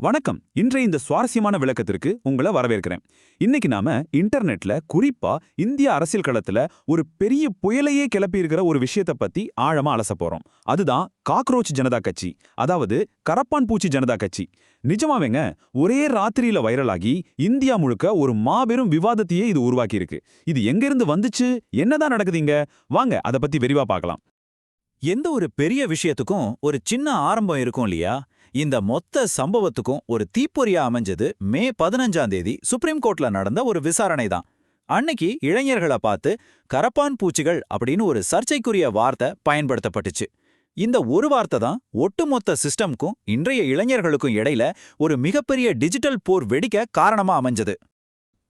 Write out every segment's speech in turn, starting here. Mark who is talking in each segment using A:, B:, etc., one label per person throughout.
A: வணக்கம். இன்றைய இந்த சுவாரஸ்யமான விளக்கத்திற்கு உங்களை வரவேற்கிறேன். இன்னைக்கு நாம இன்டர்நெட்ல குறிப்பா இந்திய அரசியல் களத்துல ஒரு பெரிய புயலையே கிளப்பி இருக்கிற ஒரு விஷயத்தை பத்தி ஆழமா அலச போறோம். அதுதான் காக்ரோச் ஜனதா கட்சி, அதாவது கரப்பான் பூச்சி ஜனதா கட்சி. நிஜமாவேங்க, ஒரே ராத்திரியில வைரலாகி இந்தியா முழுக்க ஒரு மாபெரும் விவாதத்தையே இது உருவாக்கி இருக்கு. இது எங்க இருந்து வந்துச்சு, என்னதான் நடக்குதுங்க? வாங்க அதை பத்தி விரிவா பார்க்கலாம்.
B: எந்த ஒரு பெரிய விஷயத்துக்கும் ஒரு சின்ன ஆரம்பம் இருக்கும் இல்லையா? இந்த மொத்த சம்பவத்துக்கும் ஒரு தீப்பொறியா அமைஞ்சது மே 15ஆம் தேதி சுப்ரீம் கோர்ட்ல நடந்த ஒரு விசாரணை தான். அன்னைக்கு இளைஞர்களை பார்த்து கரப்பான் பூச்சிகள் அப்படின்னு ஒரு சர்ச்சைக்குரிய வார்த்தை பயன்படுத்தப்பட்டுச்சு. இந்த ஒரு வார்த்தை தான் ஒட்டுமொத்த சிஸ்டம்க்கும் இன்றைய இளைஞர்களுக்கும் இடையில ஒரு மிகப்பெரிய டிஜிட்டல் போர் வெடிக்க காரணமா அமைஞ்சது.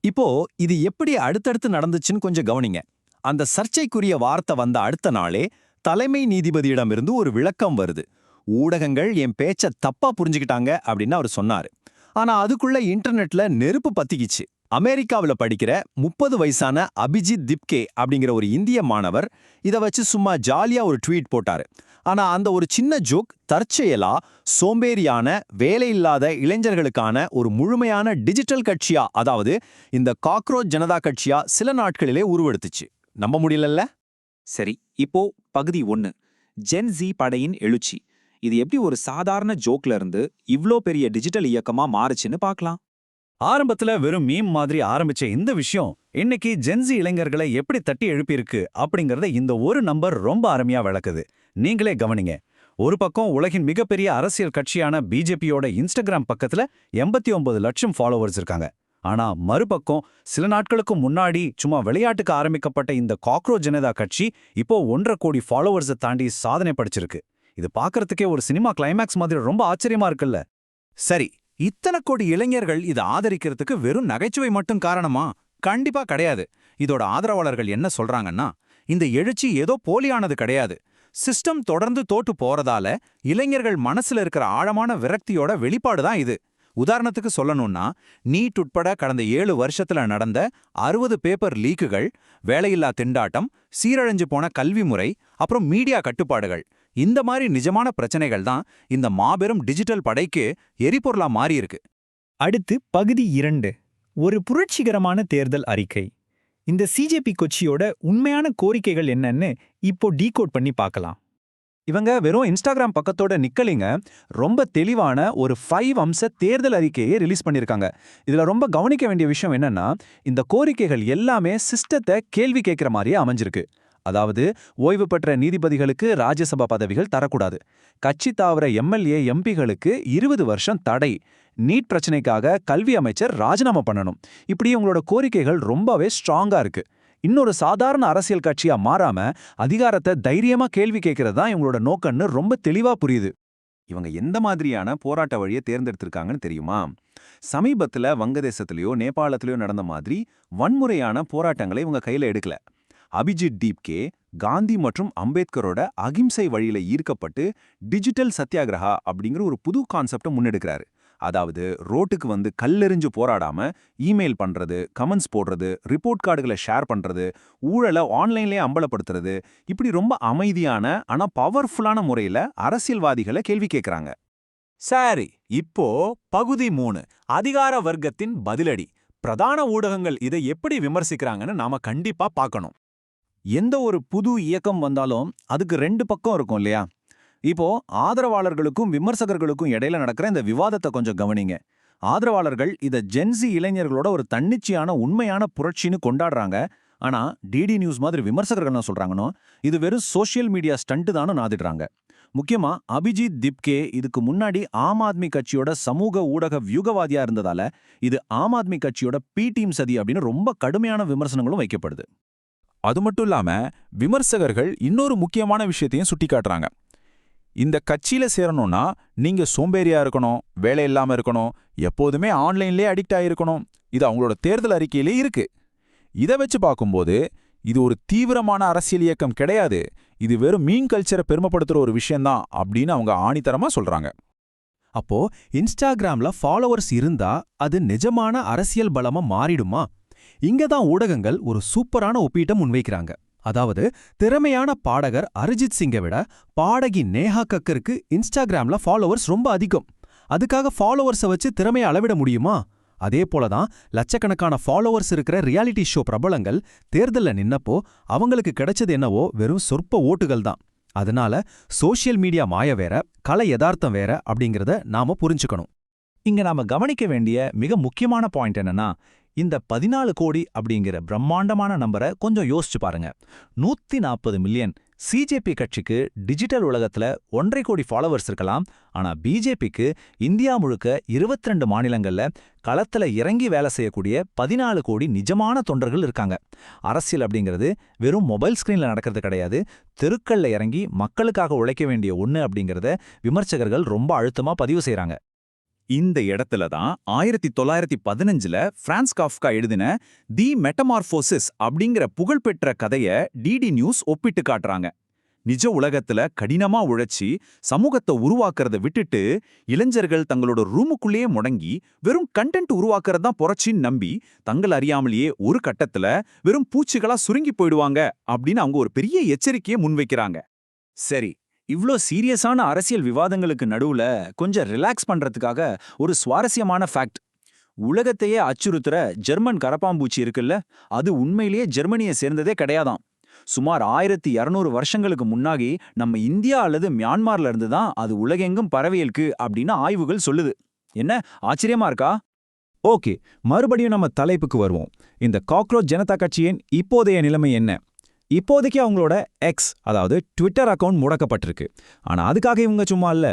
C: இப்போ இது எப்படி அடுத்தடுத்து நடந்துச்சுன்னு கொஞ்சம் கவனிங்க. அந்த சர்ச்சைக்குரிய வார்த்தை வந்த அடுத்த நாளே தலைமை நீதிபதியிடமிருந்து ஒரு விளக்கம் வருது. ஊடகங்கள் என் பேச்ச தப்பா புரிஞ்சுக்கிட்டாங்க அப்படின்னு அவர் சொன்னாரு. ஆனா அதுக்குள்ள இன்டர்நெட்ல நெருப்பு பத்திக்கிச்சு. அமெரிக்காவில் படிக்கிற 30 வயசான அபிஜித் திப்கே அப்படிங்கிற ஒரு இந்திய மாணவர் இதை வச்சு சும்மா ஜாலியா ஒரு ட்வீட் போட்டாரு. ஆனா அந்த ஒரு சின்ன ஜோக் தற்செயலா சோம்பேறியான வேலையில்லாத இளைஞர்களுக்கான ஒரு முழுமையான டிஜிட்டல் கட்சியா, அதாவது இந்த காக்ரோச் ஜனதா கட்சியா சில நாட்களிலே உருவெடுத்துச்சு. நம்ப முடியலல்ல?
D: சரி, இப்போ பகுதி 1, ஜென் ஜி படையின் எழுச்சி. இது எப்படி ஒரு சாதாரண ஜோக்ல இருந்து இவ்ளோ பெரிய டிஜிட்டல் இயக்கமா மாறுச்சுன்னு பார்க்கலாம்.
B: ஆரம்பத்துல வெறும் மீம் மாதிரி ஆரம்பிச்ச இந்த விஷயம் இன்னைக்கு ஜென்சி இளைஞர்களை எப்படி தட்டி எழுப்பியிருக்கு அப்படிங்கறத இந்த ஒரு நம்பர் ரொம்ப அருமையா விளக்குது. நீங்களே கவனிங்க. ஒரு பக்கம் உலகின் மிகப்பெரிய அரசியல் கட்சியான பிஜேபியோட இன்ஸ்டாகிராம் பக்கத்துல 89 லட்சம் ஃபாலோவர்ஸ் இருக்காங்க. ஆனா மறுபக்கம் சில நாட்களுக்கு முன்னாடி சும்மா விளையாட்டுக்கு ஆரம்பிக்கப்பட்ட இந்த காக்ரோச் ஜனதா கட்சி இப்போ 1.5 கோடி ஃபாலோவர்ஸை தாண்டி சாதனை படைச்சிருக்கு. இது பார்க்கறதுக்கே ஒரு சினிமா கிளைமேக்ஸ் மாதிரி ரொம்ப ஆச்சரியமா இருக்குல்ல?
C: சரி, இத்தனை கோடி இளைஞர்கள் இதை ஆதரிக்கிறதுக்கு வெறும் நகைச்சுவை மட்டும் காரணமா? கண்டிப்பா கிடையாது. இதோட ஆதரவாளர்கள் என்ன சொல்றாங்கன்னா, இந்த எழுச்சி ஏதோ போலியானது கிடையாது. சிஸ்டம் தொடர்ந்து தோட்டு போறதால இளைஞர்கள் மனசுல இருக்கிற ஆழமான விரக்தியோட வெளிப்பாடுதான் இது. உதாரணத்துக்கு சொல்லணும்னா, நீட் உட்பட கடந்த 7 வருஷத்துல நடந்த 60 பேப்பர் லீக்குகள், வேலையில்லா திண்டாட்டம், சீரழிஞ்சு போன கல்வி முறை, அப்புறம் மீடியா கட்டுப்பாடுகள், இந்த மாதிரி நிஜமான பிரச்சனைகள் தான் இந்த மாபெரும் டிஜிட்டல் படைக்கு எரிபொருளா மாறியிருக்கு.
E: அடுத்து பகுதி 2, ஒரு புரட்சிகரமான தேர்தல் அறிக்கை. இந்த சிஜேபி கட்சியோட உண்மையான கோரிக்கைகள் என்னன்னு இப்போ டீகோட் பண்ணி பார்க்கலாம்.
C: இவங்க வெறும் இன்ஸ்டாகிராம் பக்கத்தோட நிக்கலிங்க, ரொம்ப தெளிவான ஒரு 5 அம்ச தேர்தல் அறிக்கையை ரிலீஸ் பண்ணியிருக்காங்க. இதுல ரொம்ப கவனிக்க வேண்டிய விஷயம் என்னன்னா, இந்த கோரிக்கைகள் எல்லாமே சிஸ்டத்தை கேள்வி கேட்கிற மாதிரியே அமைஞ்சிருக்கு. அதாவது, ஓய்வு பெற்ற நீதிபதிகளுக்கு ராஜ்யசபா பதவிகள் தரக்கூடாது, கட்சி தாவர எம்எல்ஏ எம்பிகளுக்கு 20 வருஷம் தடை, நீட் பிரச்சனைக்காக கல்வி அமைச்சர் ராஜினாமா பண்ணணும். இப்படி உங்களோட கோரிக்கைகள் ரொம்பவே ஸ்ட்ராங்கா இருக்கு. இன்னொரு சாதாரண அரசியல் கட்சியா மாறாம அதிகாரத்தை தைரியமா கேள்வி கேட்கறது தான் இவங்களோட நோக்கம்னு ரொம்ப தெளிவா புரியுது.
F: இவங்க எந்த மாதிரியான போராட்ட வழியை தேர்ந்தெடுத்திருக்காங்கன்னு தெரியுமா? சமீபத்துல வங்கதேசத்திலயோ நேபாளத்திலயோ நடந்த மாதிரி வன்முறையான போராட்டங்களை இவங்க கையில எடுக்கல. அபிஜித் தீப்கே காந்தி மற்றும் அம்பேத்கரோட அகிம்சை வழியில ஈர்க்கப்பட்டு டிஜிட்டல் சத்தியாகிரகா அப்படிங்கிற ஒரு புது கான்செப்டை முன்னெடுக்கிறாரு. அதாவது, ரோட்டுக்கு வந்து கல்லெறிஞ்சு போராடாம இமெயில் பண்றது, கமெண்ட்ஸ் போடுறது, ரிப்போர்ட் கார்டுகளை ஷேர் பண்றது, ஊழலை ஆன்லைன்லயே அம்பலப்படுத்துறது, இப்படி ரொம்ப அமைதியான ஆனா பவர்ஃபுல்லான முறையில அரசியல்வாதிகளை கேள்வி கேட்கறாங்க.
C: சரி, இப்போ பகுதி 3, அதிகார வர்க்கத்தின் பதிலடி. பிரதான ஊடகங்கள் இதை எப்படி விமர்சிக்கிறாங்கன்னு நாம கண்டிப்பா பார்க்கணும். எந்த ஒரு புது இயக்கம் வந்தாலும் அதுக்கு 2 பக்கம் இருக்கும் இல்லையா? இப்போ ஆதரவாளர்களுக்கும் விமர்சகர்களுக்கும் இடையில நடக்கிற இந்த விவாதத்தை கொஞ்சம் கவனிங்க. ஆதரவாளர்கள் இதை ஜென்சி இளைஞர்களோட ஒரு தன்னிச்சையான உண்மையான புரட்சின்னு கொண்டாடுறாங்க. ஆனா டிடி நியூஸ் மாதிரி விமர்சகர்கள் என்ன சொல்றாங்கன்னோ, இது வெறும் சோஷியல் மீடியா ஸ்டண்ட் தானு நாதிடுறாங்க. முக்கியமா அபிஜித் திப்கே இதுக்கு முன்னாடி ஆம் ஆத்மி கட்சியோட சமூக ஊடக வியூகவாதியா இருந்ததால இது ஆம் ஆத்மி கட்சியோட பி டீம் சதி அப்படின்னு ரொம்ப கடுமையான விமர்சனங்களும் வைக்கப்படுது.
A: அது மட்டும் இல்லாம விமர்சகர்கள் இன்னொரு முக்கியமான விஷயத்தையும் சுட்டிக்காட்டுறாங்க. இந்த கட்சியில சேரணும்னா நீங்க சோம்பேறியா இருக்கணும், வேலை இல்லாம இருக்கணும், எப்போதுமே ஆன்லைன்லயே அடிக்ட் ஆயிருக்கணும். இது அவங்களோட தேர்தல் அறிக்கையிலே இருக்கு. இதை வச்சு பார்க்கும்போது இது ஒரு தீவிரமான அரசியல் இயக்கம் கிடையாது, இது வெறும் மீன் கல்ச்சரை பெருமைப்படுத்துற ஒரு விஷயம்தான் அப்படின்னு அவங்க ஆணித்தரமா சொல்றாங்க.
C: அப்போ இன்ஸ்டாகிராம்ல ஃபாலோவர்ஸ் இருந்தா அது நிஜமான அரசியல் பலமா மாறிடுமா? இங்கதான் ஊடகங்கள் ஒரு சூப்பரான ஒப்பீட்டை முன்வைக்கிறாங்க. அதாவது, திறமையான பாடகர் அரிஜித் சிங்கை விட பாடகி நேஹா கக்கருக்கு இன்ஸ்டாகிராம்ல ஃபாலோவர்ஸ் ரொம்ப அதிகம். அதுக்காக ஃபாலோவர்ஸை வச்சு திறமையை அளவிட முடியுமா? அதே போல தான் லட்சக்கணக்கான ஃபாலோவர்ஸ் இருக்கிற ரியாலிட்டி ஷோ பிரபலங்கள் தேர்தல்ல நின்னப்போ அவங்களுக்கு கிடைச்சது என்னவோ வெறும் சொற்ப ஓட்டுகள் தான். அதனால சோஷியல் மீடியா மாய வேற, கலை யதார்த்தம் வேற அப்படிங்கறத நாம புரிஞ்சுக்கணும்.
B: இங்க நாம கவனிக்க வேண்டிய மிக முக்கியமான பாயிண்ட் என்னன்னா, இந்த 14 கோடி அப்படிங்கிற பிரம்மாண்டமான நம்பரை கொஞ்சம் யோசிச்சு பாருங்க. 140 மில்லியன் சிஜேபி கட்சிக்கு டிஜிட்டல் உலகத்துல 1.5 கோடி ஃபாலோவர்ஸ் இருக்கலாம். ஆனா பிஜேபிக்கு இந்தியா முழுக்க 22 மாநிலங்கள்ல களத்துல இறங்கி வேலை செய்யக்கூடிய 14 கோடி நிஜமான தொண்டர்கள் இருக்காங்க. அரசியல் அப்படிங்கிறது வெறும் மொபைல் ஸ்கிரீன்ல நடக்கிறது கிடையாது, தெருக்கள்ல இறங்கி மக்களுக்காக உழைக்க வேண்டிய ஒண்ணு அப்படிங்கறத விமர்சகர்கள் ரொம்ப அழுத்தமா பதிவு செய்றாங்க.
A: இந்த இடத்துல தான் 1915ல பிரான்ஸ் காஃப்கா எழுதின தி மெட்டமார்போசிஸ் அப்படிங்கிற புகழ்பெற்ற கதைய டிடி நியூஸ் ஒப்பிட்டு காட்டுறாங்க. நிஜ உலகத்துல கடினமா உழைச்சி சமூகத்தை உருவாக்குறத விட்டுட்டு இளைஞர்கள் தங்களோட ரூமுக்குள்ளேயே முடங்கி வெறும் கண்டென்ட் உருவாக்குறது தான் புரட்சின்னு நம்பி தங்கள் அறியாமலேயே ஒரு கட்டத்துல வெறும் பூச்சிகளா சுருங்கி போயிடுவாங்க அப்படின்னு அவங்க ஒரு பெரிய எச்சரிக்கையை முன்வைக்கிறாங்க. சரி, இவ்ளோ சீரியஸான அரசியல் விவாதங்களுக்கு நடுவுல கொஞ்சம் ரிலாக்ஸ் பண்றதுக்காக ஒரு சுவாரஸ்யமான ஃபேக்ட். உலகத்தையே அச்சுறுத்துற ஜெர்மன் கரப்பாம்பூச்சி இருக்குல்ல, அது உண்மையிலேயே ஜெர்மனியை சேர்ந்ததே கிடையாதாம். சுமார் 1200 வருஷங்களுக்கு முன்னாடி நம்ம இந்தியா அல்லது மியான்மார்ல இருந்து தான் அது உலகெங்கும் பரவியிருக்கு அப்படின்னு ஆய்வுகள் சொல்லுது. என்ன ஆச்சரியமா இருக்கா?
B: ஓகே, மறுபடியும் நம்ம தலைப்புக்கு வருவோம். இந்த காக்ரோச் ஜனதா கட்சியின் இப்போதைய நிலைமை என்ன? இப்போதைக்கு அவங்களோட எக்ஸ், அதாவது ட்விட்டர் அக்கவுண்ட் முடக்கப்பட்டிருக்கு. ஆனா அதுக்காக இவங்க சும்மா இல்ல.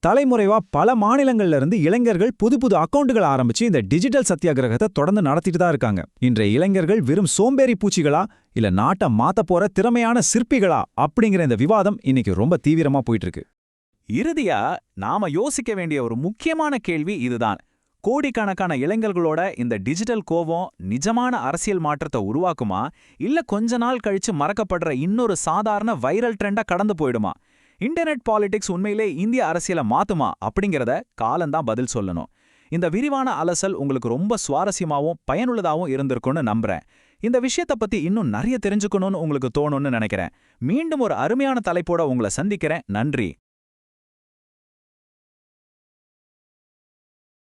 B: தலைமுறைவா பல மாநிலங்கள்ல இருந்து இளைஞர்கள் புது புது அக்கவுண்டுகளை ஆரம்பிச்சு இந்த டிஜிட்டல் சத்தியாகிரகத்தை தொடர்ந்து நடத்திட்டு தான் இருக்காங்க. இன்றைய இளைஞர்கள் வெறும் சோம்பேறி பூச்சிகளா இல்ல நாட்டை மாத்த போற திறமையான சிற்பிகளா அப்படிங்கிற இந்த விவாதம் இன்னைக்கு ரொம்ப தீவிரமா போயிட்டு இருக்கு.
C: இறுதியா நாம யோசிக்க வேண்டிய ஒரு முக்கியமான கேள்வி இதுதான். கோடிக்கணக்கான இளைஞர்களோட இந்த டிஜிட்டல் கோபம் நிஜமான அரசியல் மாற்றத்தை உருவாக்குமா, இல்ல கொஞ்ச நாள் கழிச்சு மறக்கப்படுற இன்னொரு சாதாரண வைரல் ட்ரெண்டா கடந்து போயிடுமா? இன்டர்நெட் பாலிடிக்ஸ் உண்மையிலே இந்திய அரசியலை மாத்துமா அப்படிங்கிறத காலம்தான் பதில் சொல்லணும். இந்த விரிவான அலசல் உங்களுக்கு ரொம்ப சுவாரஸ்யமாவும் பயனுள்ளதாவும் இருந்திருக்கும்னு நம்புறேன். இந்த விஷயத்தை பத்தி இன்னும் நிறைய தெரிஞ்சுக்கணும்னு உங்களுக்கு தோணும்னு நினைக்கிறேன். மீண்டும் ஒரு அருமையான தலைப்போட உங்களை சந்திக்கிறேன். நன்றி.